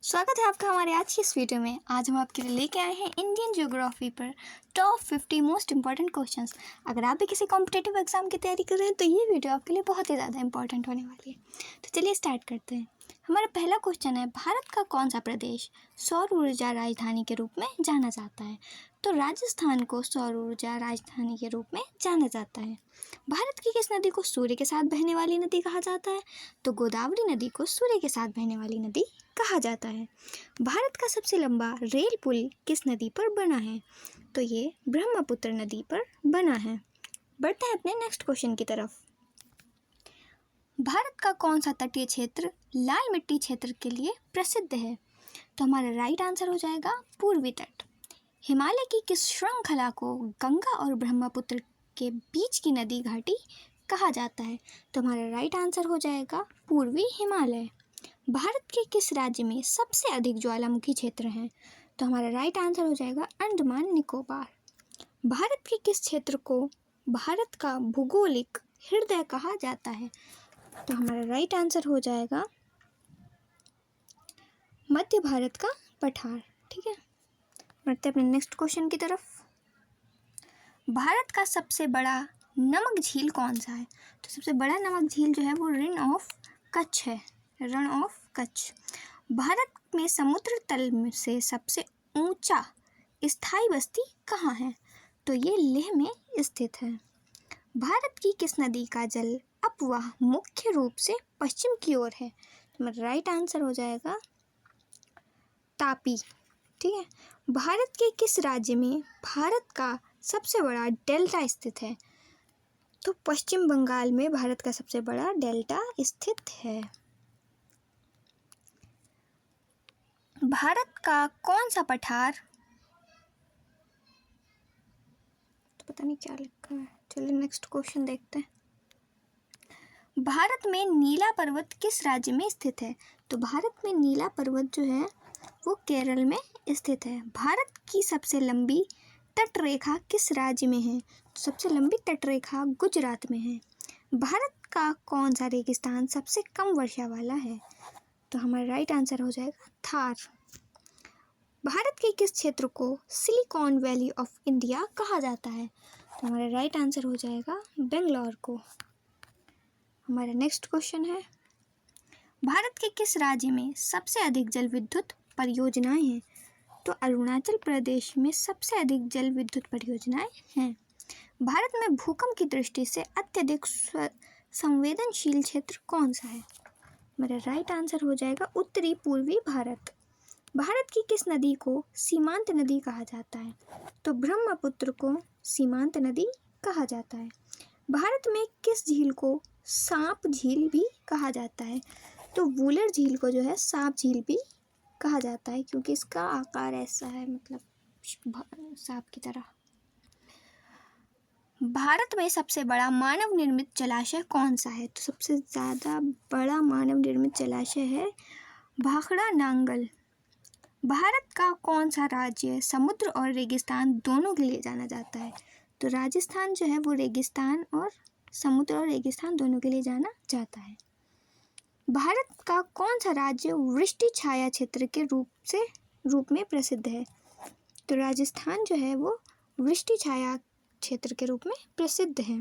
स्वागत है आपका हमारे आज की इस वीडियो में। आज हम आपके लिए लेके आए हैं इंडियन ज्योग्राफी पर टॉप 50 मोस्ट इंपॉर्टेंट क्वेश्चंस। अगर आप भी किसी कॉम्पिटिटिव एग्जाम की तैयारी कर रहे हैं तो ये वीडियो आपके लिए बहुत ही ज़्यादा इंपॉर्टेंट होने वाली है। तो चलिए स्टार्ट करते हैं। हमारा पहला क्वेश्चन है, भारत का कौन सा प्रदेश सौर ऊर्जा राजधानी के रूप में जाना जाता है? तो राजस्थान को सौर ऊर्जा राजधानी के रूप में जाना जाता है। भारत की किस नदी को सूर्य के साथ बहने वाली नदी कहा जाता है? तो गोदावरी नदी को सूर्य के साथ बहने वाली नदी कहा जाता है। भारत का सबसे लंबा रेल पुल किस नदी पर बना है? तो ये ब्रह्मपुत्र नदी पर बना है। बढ़ते हैं अपने नेक्स्ट क्वेश्चन की तरफ। भारत का कौन सा तटीय क्षेत्र लाल मिट्टी क्षेत्र के लिए प्रसिद्ध है? तो हमारा राइट आंसर हो जाएगा पूर्वी तट। हिमालय की किस श्रृंखला को गंगा और ब्रह्मपुत्र के बीच की नदी घाटी कहा जाता है? तो हमारा राइट आंसर हो जाएगा पूर्वी हिमालय। भारत के किस राज्य में सबसे अधिक ज्वालामुखी क्षेत्र हैं? तो हमारा राइट आंसर हो जाएगा अंडमान निकोबार। भारत के किस क्षेत्र को भारत का भूगोलिक हृदय कहा जाता है? तो हमारा राइट आंसर हो जाएगा मध्य भारत का पठार। ठीक है, बढ़ते अपने नेक्स्ट क्वेश्चन की तरफ। भारत का सबसे बड़ा नमक झील कौन सा है? तो सबसे बड़ा नमक झील जो है वो रण ऑफ कच्छ है, रण ऑफ कच्छ। भारत में समुद्र तल से सबसे ऊंचा स्थायी बस्ती कहाँ है? तो ये लेह में स्थित है। भारत की किस नदी का जल अपवाह मुख्य रूप से पश्चिम की ओर है? तो मेरा राइट आंसर हो जाएगा तापी। ठीक है, भारत के किस राज्य में भारत का सबसे बड़ा डेल्टा स्थित है? तो पश्चिम बंगाल में भारत का सबसे बड़ा डेल्टा स्थित है। भारत का कौन सा पठार, तो पता नहीं क्या लिखा है, चलिए नेक्स्ट क्वेश्चन देखते हैं। भारत में नीला पर्वत किस राज्य में स्थित है? तो भारत में नीला पर्वत जो है वो केरल में स्थित है। भारत की सबसे लंबी तटरेखा किस राज्य में है? तो सबसे लंबी तटरेखा गुजरात में है। भारत का कौन सा रेगिस्तान सबसे कम वर्षा वाला है? तो हमारा राइट आंसर हो जाएगा थार। भारत के किस क्षेत्र को सिलिकॉन वैली ऑफ इंडिया कहा जाता है? तो हमारा राइट आंसर हो जाएगा बेंगलोर को। हमारा नेक्स्ट क्वेश्चन है, भारत के किस राज्य में सबसे अधिक जल विद्युत परियोजनाएं हैं? तो अरुणाचल प्रदेश में सबसे अधिक जल विद्युत परियोजनाएं हैं। भारत में भूकंप की दृष्टि से अत्यधिक संवेदनशील क्षेत्र कौन सा है? मेरा राइट आंसर हो जाएगा उत्तरी पूर्वी भारत। भारत की किस नदी को सीमांत नदी कहा जाता है? तो ब्रह्मपुत्र को सीमांत नदी कहा जाता है। भारत में किस झील को सांप झील भी कहा जाता है? तो वूलर झील को जो है सांप झील भी कहा जाता है क्योंकि इसका आकार ऐसा है, मतलब सांप की तरह। भारत में सबसे बड़ा मानव निर्मित जलाशय कौन सा है? तो सबसे ज़्यादा बड़ा मानव निर्मित जलाशय है भाखड़ा नांगल। भारत का कौन सा राज्य समुद्र और रेगिस्तान दोनों के लिए जाना जाता है? तो राजस्थान जो है वो रेगिस्तान और समुद्र और रेगिस्तान दोनों के लिए जाना जाता है। भारत का कौन सा राज्य वृष्टि छाया क्षेत्र के रूप में प्रसिद्ध है? तो राजस्थान जो है वो वृष्टि छाया क्षेत्र के रूप में प्रसिद्ध है।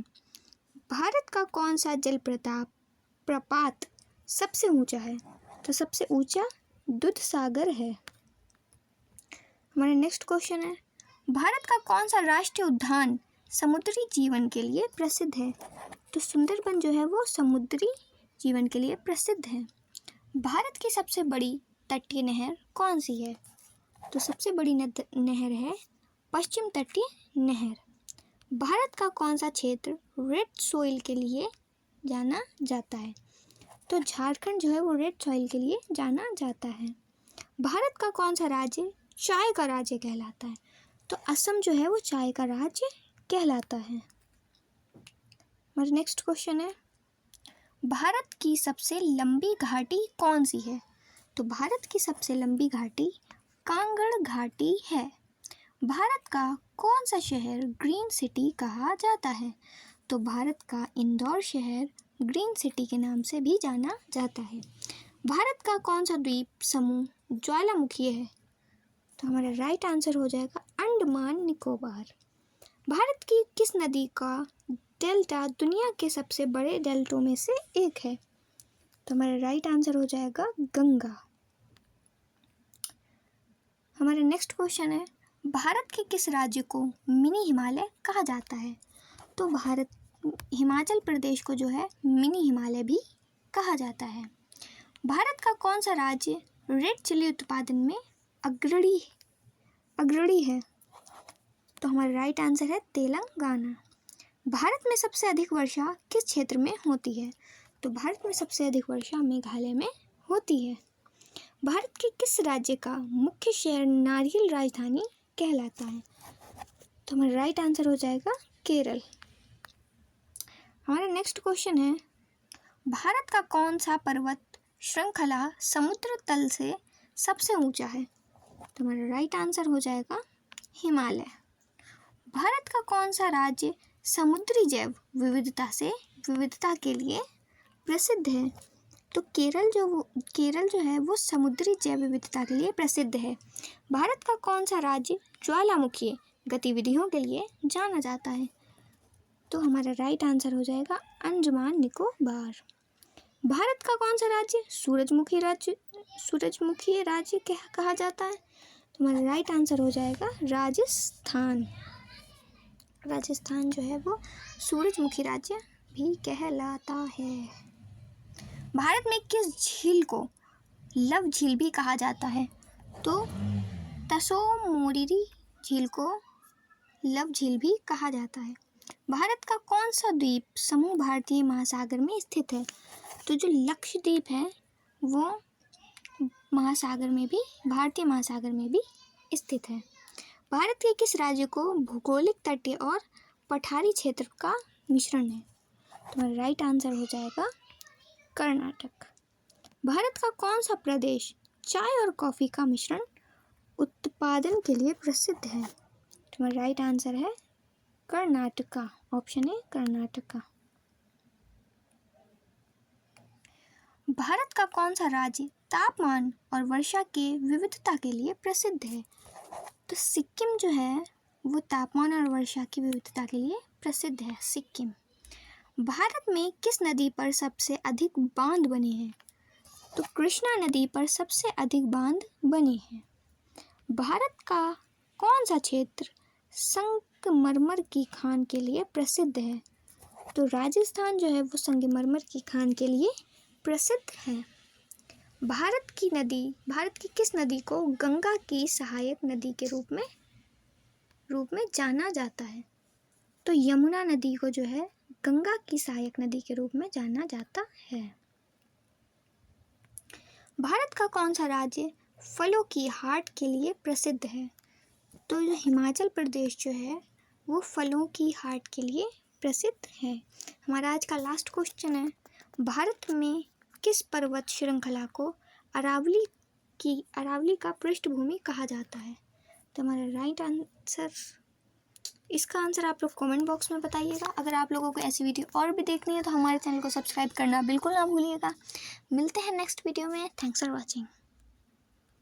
भारत का कौन सा जल प्रपात सबसे ऊंचा है? तो सबसे ऊंचा दूध सागर है। हमारा नेक्स्ट क्वेश्चन है, भारत का कौन सा राष्ट्रीय उद्यान समुद्री जीवन के लिए प्रसिद्ध है? तो सुंदरबन जो है वो समुद्री जीवन के लिए प्रसिद्ध है। भारत की सबसे बड़ी तटीय नहर कौन सी है? तो सबसे बड़ी नहर है पश्चिम तटीय नहर। भारत का कौन सा क्षेत्र रेड सॉइल के लिए जाना जाता है? तो झारखंड जो है वो रेड सॉइल के लिए जाना जाता है। भारत का कौन सा राज्य चाय का राज्य कहलाता है? तो असम जो है वो चाय का राज्य कहलाता है। हमारा नेक्स्ट क्वेश्चन है, भारत की सबसे लंबी घाटी कौन सी है? तो भारत की सबसे लंबी घाटी कांगड़ घाटी है। भारत का कौन सा शहर ग्रीन सिटी कहा जाता है? तो भारत का इंदौर शहर ग्रीन सिटी के नाम से भी जाना जाता है। भारत का कौन सा द्वीप समूह ज्वालामुखीय है? तो हमारा राइट आंसर हो जाएगा अंडमान निकोबार। भारत की किस नदी का डेल्टा दुनिया के सबसे बड़े डेल्टों में से एक है? तो हमारा राइट आंसर हो जाएगा गंगा। हमारा नेक्स्ट क्वेश्चन है, भारत के किस राज्य को मिनी हिमालय कहा जाता है? तो भारत हिमाचल प्रदेश को जो है मिनी हिमालय भी कहा जाता है। भारत का कौन सा राज्य रेड चिली उत्पादन में अग्रणी है? तो हमारा राइट आंसर है तेलंगाना। भारत में सबसे अधिक वर्षा किस क्षेत्र में होती है? तो भारत में सबसे अधिक वर्षा मेघालय में होती है। भारत के किस राज्य का मुख्य शहर नारियल राजधानी कहलाता है? तो हमारा राइट आंसर हो जाएगा केरल। हमारा नेक्स्ट क्वेश्चन है, भारत का कौन सा पर्वत श्रृंखला समुद्र तल से सबसे ऊंचा है? तो हमारा राइट आंसर हो जाएगा हिमालय। भारत का कौन सा राज्य समुद्री जैव विविधता के लिए प्रसिद्ध है? तो केरल जो है वो समुद्री जैव विविधता के लिए प्रसिद्ध है। भारत का कौन सा राज्य ज्वालामुखी गतिविधियों के लिए जाना जाता है? तो हमारा राइट आंसर हो जाएगा अंडमान निकोबार। भारत का कौन सा राज्य सूरजमुखी राज्य कहा जाता है? तो हमारा राइट आंसर हो जाएगा राजस्थान। राजस्थान जो है वो सूरजमुखी राज्य भी कहलाता है। भारत में किस झील को लव झील भी कहा जाता है? तो तसो मोरिरी झील को लव झील भी कहा जाता है। भारत का कौन सा द्वीप समूह भारतीय महासागर में स्थित है? तो जो लक्षद्वीप है वो भारतीय महासागर में भी स्थित है। भारत के किस राज्य को भौगोलिक तटीय और पठारी क्षेत्र का मिश्रण है? तो राइट आंसर हो जाएगा कर्नाटक। भारत का कौन सा प्रदेश चाय और कॉफ़ी का मिश्रण उत्पादन के लिए प्रसिद्ध है? तो राइट आंसर है कर्नाटका। ऑप्शन है कर्नाटका। भारत का कौन सा राज्य तापमान और वर्षा के विविधता के लिए प्रसिद्ध है? तो सिक्किम जो है वो तापमान और वर्षा की विविधता के लिए प्रसिद्ध है, सिक्किम। भारत में किस नदी पर सबसे अधिक बांध बने हैं? तो कृष्णा नदी पर सबसे अधिक बांध बने हैं। भारत का कौन सा क्षेत्र संगमरमर की खान के लिए प्रसिद्ध है? तो राजस्थान जो है वो संगमरमर की खान के लिए प्रसिद्ध है। भारत की किस नदी को गंगा की सहायक नदी के रूप में जाना जाता है? तो यमुना नदी को जो है गंगा की सहायक नदी के रूप में जाना जाता है। भारत का कौन सा राज्य फलों की हाट के लिए प्रसिद्ध है? तो जो हिमाचल प्रदेश जो है वो फलों की हाट के लिए प्रसिद्ध है। हमारा आज का लास्ट क्वेश्चन है, भारत में किस पर्वत श्रृंखला को अरावली का पृष्ठभूमि कहा जाता है? तो हमारा राइट आंसर, इसका आंसर आप लोग कमेंट बॉक्स में बताइएगा। अगर आप लोगों को ऐसी वीडियो और भी देखनी है तो हमारे चैनल को सब्सक्राइब करना बिल्कुल ना भूलिएगा। मिलते हैं नेक्स्ट वीडियो में। Thanks for watching.